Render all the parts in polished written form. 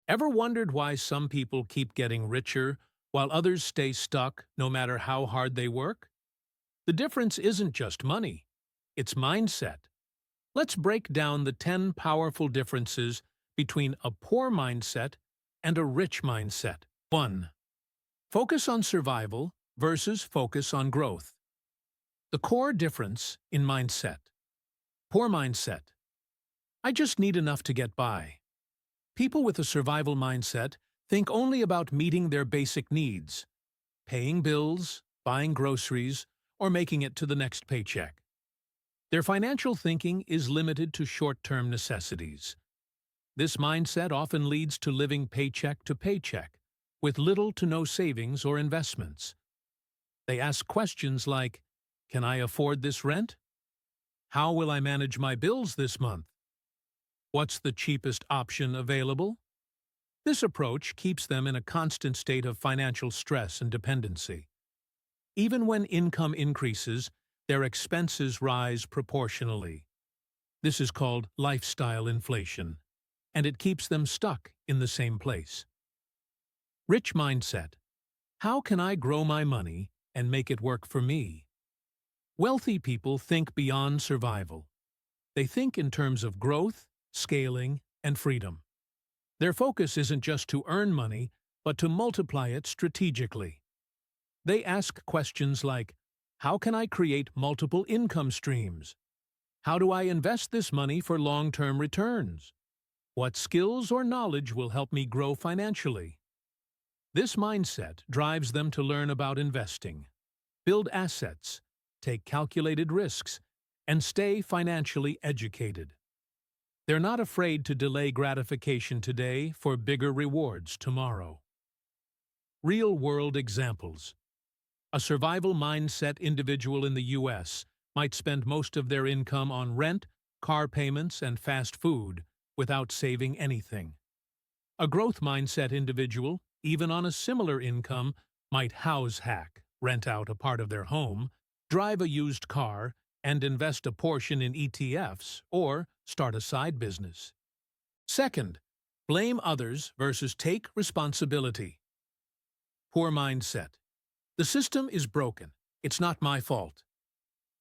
Ever wondered why some people keep getting richer while others stay stuck no matter how hard they work? The difference isn't just money, it's mindset. Let's break down the 10 powerful differences between a poor mindset and a rich mindset. 1. Focus on survival versus focus on growth. The core difference in mindset. Poor mindset. I just need enough to get by. People with a survival mindset think only about meeting their basic needs, paying bills, buying groceries, or making it to the next paycheck. Their financial thinking is limited to short-term necessities. This mindset often leads to living paycheck to paycheck, with little to no savings or investments. They ask questions like, can I afford this rent? How will I manage my bills this month? What's the cheapest option available? This approach keeps them in a constant state of financial stress and dependency. Even when income increases, their expenses rise proportionally. This is called lifestyle inflation, and it keeps them stuck in the same place. Rich mindset. How can I grow my money and make it work for me? Wealthy people think beyond survival. They think in terms of growth, scaling, and freedom. Their focus isn't just to earn money, but to multiply it strategically. They ask questions like, how can I create multiple income streams? How do I invest this money for long-term returns? What skills or knowledge will help me grow financially? This mindset drives them to learn about investing, build assets, take calculated risks, and stay financially educated. They're not afraid to delay gratification today for bigger rewards tomorrow. Real-world examples. A survival mindset individual in the U.S. might spend most of their income on rent, car payments, and fast food without saving anything. A growth mindset individual, even on a similar income, might house hack, rent out a part of their home, drive a used car, and invest a portion in ETFs or start a side business. Second, blame others versus take responsibility. Poor mindset. The system is broken. It's not my fault.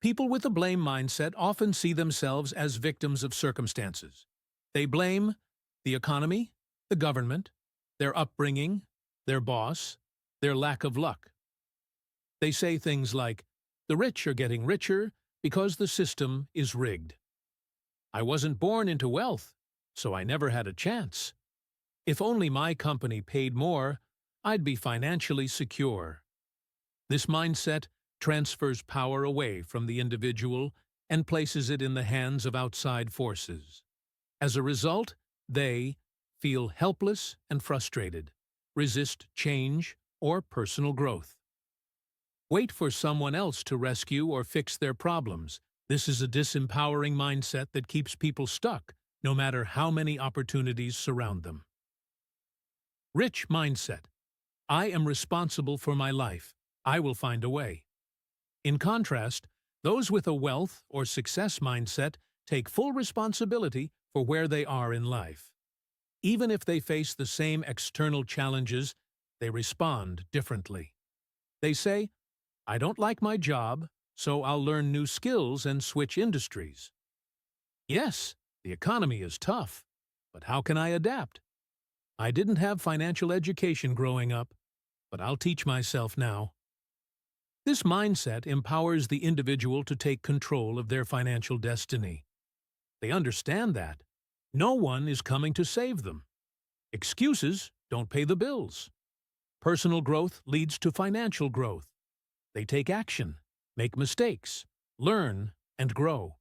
People with a blame mindset often see themselves as victims of circumstances. They blame the economy, the government, their upbringing, their boss, their lack of luck. They say things like, the rich are getting richer because the system is rigged. I wasn't born into wealth, so I never had a chance. If only my company paid more, I'd be financially secure. This mindset transfers power away from the individual and places it in the hands of outside forces. As a result, they feel helpless and frustrated, resist change or personal growth. Wait for someone else to rescue or fix their problems. This is a disempowering mindset that keeps people stuck, no matter how many opportunities surround them. Rich mindset. I am responsible for my life. I will find a way. In contrast, those with a wealth or success mindset take full responsibility for where they are in life. Even if they face the same external challenges, they respond differently. They say, I don't like my job, so I'll learn new skills and switch industries. Yes, the economy is tough, but how can I adapt? I didn't have financial education growing up, but I'll teach myself now. This mindset empowers the individual to take control of their financial destiny. They understand that no one is coming to save them. Excuses don't pay the bills. Personal growth leads to financial growth. They take action, make mistakes, learn, and grow.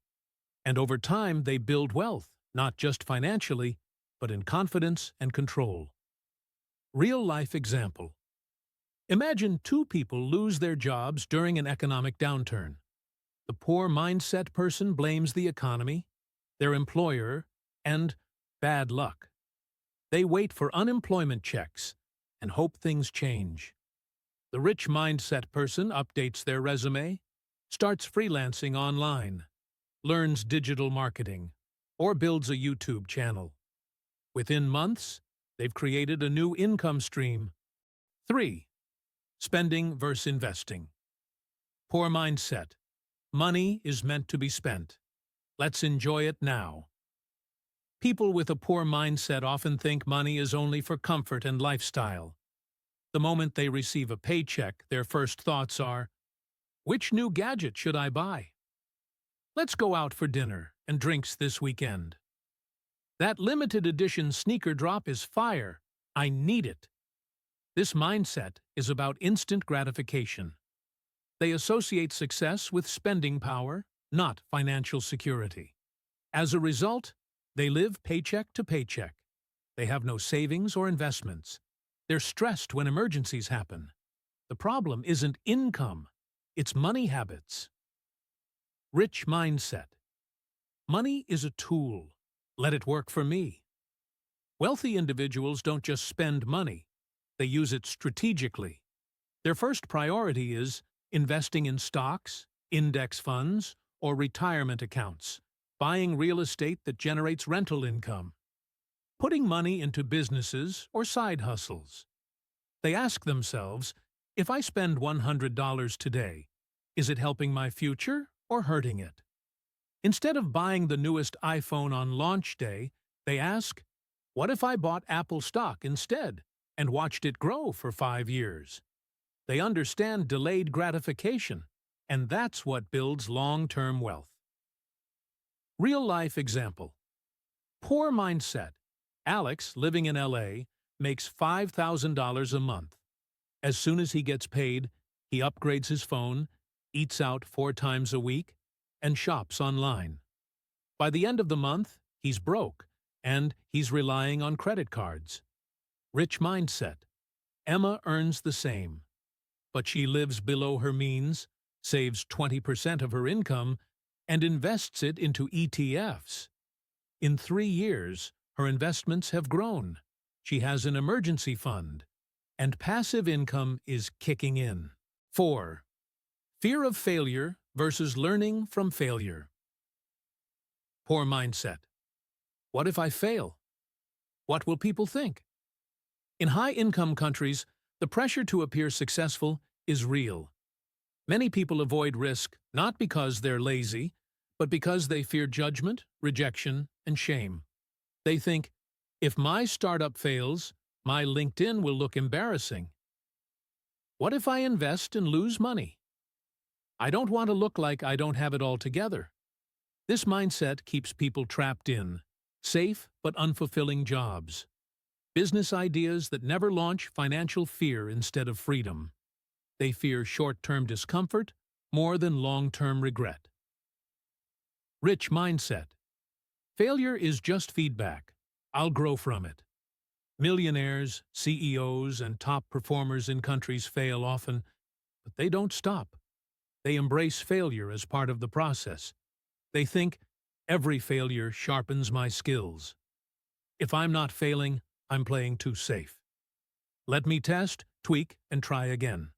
And over time, they build wealth, not just financially, but in confidence and control. Real-life example. Imagine two people lose their jobs during an economic downturn. The poor mindset person blames the economy, their employer, and bad luck. They wait for unemployment checks and hope things change. The rich mindset person updates their resume, starts freelancing online, learns digital marketing, or builds a YouTube channel. Within months, They've created a new income stream. 3. Spending versus investing. Poor mindset. Money is meant to be spent. Let's enjoy it now. People with a poor mindset often think money is only for comfort and lifestyle. The moment they receive a paycheck, their first thoughts are, which new gadget should I buy? Let's go out for dinner and drinks this weekend. That limited edition sneaker drop is fire. I need it. This mindset is about instant gratification. They associate success with spending power, not financial security. As a result, they live paycheck to paycheck. They have no savings or investments. They're stressed when emergencies happen. The problem isn't income, it's money habits. Rich mindset. Money is a tool. Let it work for me. Wealthy individuals don't just spend money, they use it strategically. Their first priority is investing in stocks, index funds, or retirement accounts, buying real estate that generates rental income, putting money into businesses or side hustles. They ask themselves, if I spend $100 today, is it helping my future or hurting it? Instead of buying the newest iPhone on launch day, they ask, what if I bought Apple stock instead and watched it grow for 5 years? They understand delayed gratification, and that's what builds long-term wealth. Real-life example. Poor mindset. Alex, living in LA, makes $5,000 a month. As soon as he gets paid, he upgrades his phone, eats out 4 times a week, and shops online. By the end of the month, he's broke, and he's relying on credit cards. Rich mindset. Emma earns the same, but she lives below her means, saves 20% of her income, and invests it into ETFs. In 3 years, her investments have grown. She has an emergency fund, and passive income is kicking in. 4. Fear of failure versus learning from failure. Poor mindset. What if I fail? What will people think? In high-income countries, the pressure to appear successful is real. Many people avoid risk not because they're lazy, but because they fear judgment, rejection, and shame. They think, if my startup fails, my LinkedIn will look embarrassing. What if I invest and lose money? I don't want to look like I don't have it all together. This mindset keeps people trapped in safe but unfulfilling jobs, business ideas that never launch, financial fear instead of freedom. They fear short-term discomfort more than long-term regret. Rich mindset. Failure is just feedback. I'll grow from it. Millionaires, CEOs, and top performers in countries fail often, but they don't stop. They embrace failure as part of the process. They think, every failure sharpens my skills. If I'm not failing, I'm playing too safe. Let me test, tweak, and try again.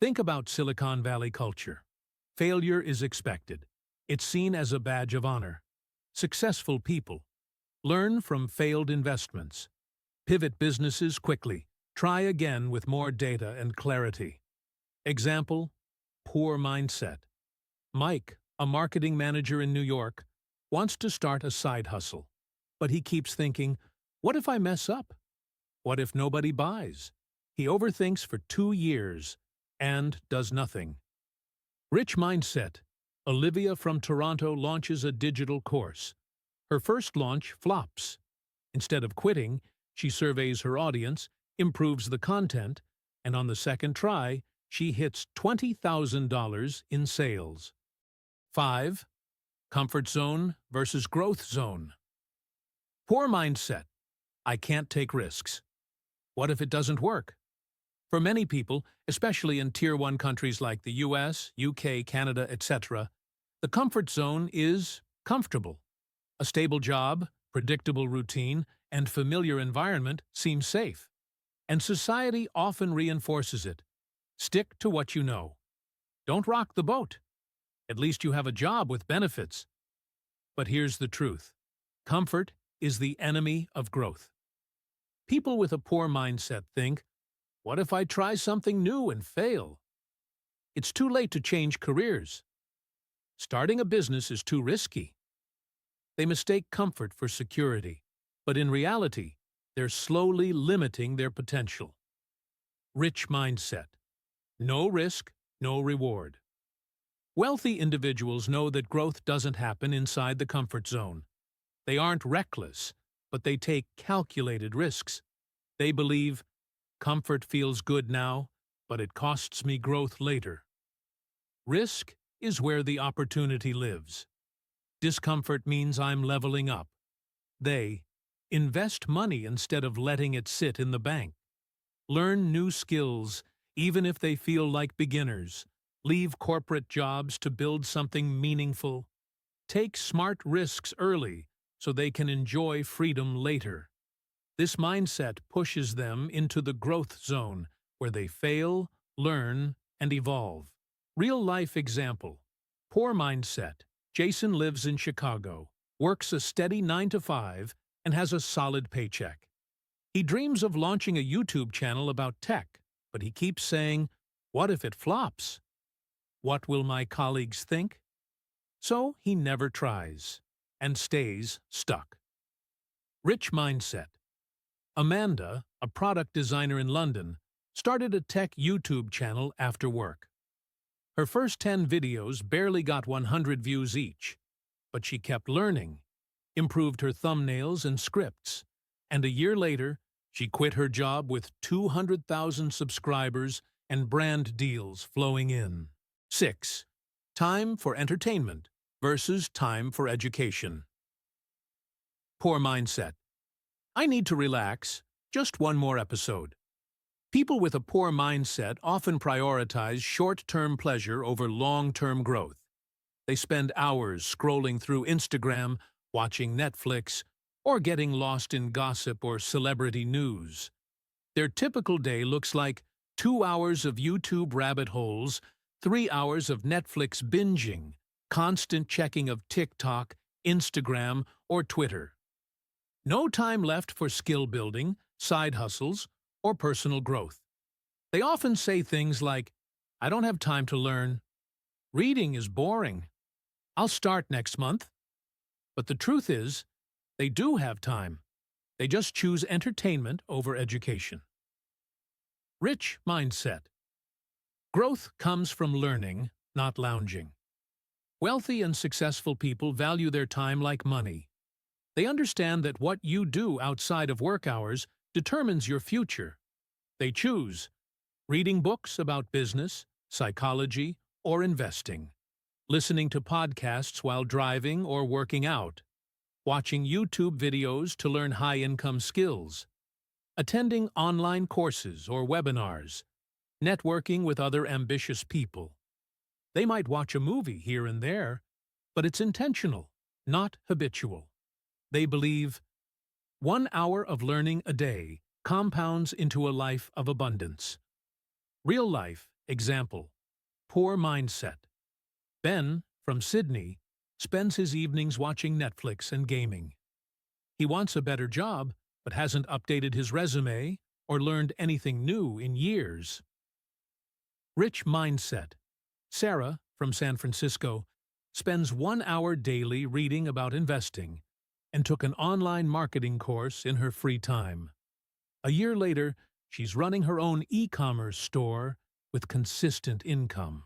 Think about Silicon Valley culture. Failure is expected. It's seen as a badge of honor. Successful people learn from failed investments. Pivot businesses quickly. Try again with more data and clarity. Example, poor mindset. Mike, a marketing manager in New York, wants to start a side hustle. But he keeps thinking, what if I mess up? What if nobody buys? He overthinks for 2 years and does nothing. Rich mindset. Olivia from Toronto launches a digital course. Her first launch flops. Instead of quitting, she surveys her audience, improves the content, and on the second try, she hits $20,000 in sales. 5. Comfort zone versus growth zone. Poor mindset. I can't take risks. What if it doesn't work? For many people, especially in Tier 1 countries like the US, UK, Canada, etc., the comfort zone is comfortable. A stable job, predictable routine, and familiar environment seem safe. And society often reinforces it. Stick to what you know. Don't rock the boat. At least you have a job with benefits. But here's the truth. Comfort is the enemy of growth. People with a poor mindset think, what if I try something new and fail? It's too late to change careers. Starting a business is too risky. They mistake comfort for security, but in reality, they're slowly limiting their potential. Rich mindset. No risk, no reward. Wealthy individuals know that growth doesn't happen inside the comfort zone. They aren't reckless, but they take calculated risks. They believe, comfort feels good now, but it costs me growth later. Risk is where the opportunity lives. Discomfort means I'm leveling up. They invest money instead of letting it sit in the bank. Learn new skills, even if they feel like beginners. Leave corporate jobs to build something meaningful. Take smart risks early so they can enjoy freedom later. This mindset pushes them into the growth zone where they fail, learn, and evolve. Real-life example. Poor mindset. Jason lives in Chicago, works a steady 9 to 5, and has a solid paycheck. He dreams of launching a YouTube channel about tech, but he keeps saying, what if it flops? What will my colleagues think? So he never tries, and stays stuck. Rich mindset. Amanda, a product designer in London, started a tech YouTube channel after work. Her first 10 videos barely got 100 views each, but she kept learning, improved her thumbnails and scripts, and a year later, she quit her job with 200,000 subscribers and brand deals flowing in. 6. Time for entertainment versus time for education. Poor mindset. I need to relax. Just one more episode. People with a poor mindset often prioritize short-term pleasure over long-term growth. They spend hours scrolling through Instagram, watching Netflix, or getting lost in gossip or celebrity news. Their typical day looks like 2 hours of YouTube rabbit holes, 3 hours of Netflix binging, constant checking of TikTok, Instagram, or Twitter. No time left for skill building, side hustles, or personal growth. They often say things like, I don't have time to learn. Reading is boring. I'll start next month. But the truth is, they do have time. They just choose entertainment over education. Rich mindset. Growth comes from learning, not lounging. Wealthy and successful people value their time like money. They understand that what you do outside of work hours determines your future. They choose reading books about business, psychology, or investing, listening to podcasts while driving or working out, watching YouTube videos to learn high-income skills, attending online courses or webinars, networking with other ambitious people. They might watch a movie here and there, but it's intentional, not habitual. They believe 1 hour of learning a day compounds into a life of abundance. Real life example. Poor mindset. Ben, from Sydney, spends his evenings watching Netflix and gaming. He wants a better job, but hasn't updated his resume or learned anything new in years. Rich mindset. Sarah, from San Francisco, spends 1 hour daily reading about investing and took an online marketing course in her free time. A year later, she's running her own e-commerce store with consistent income.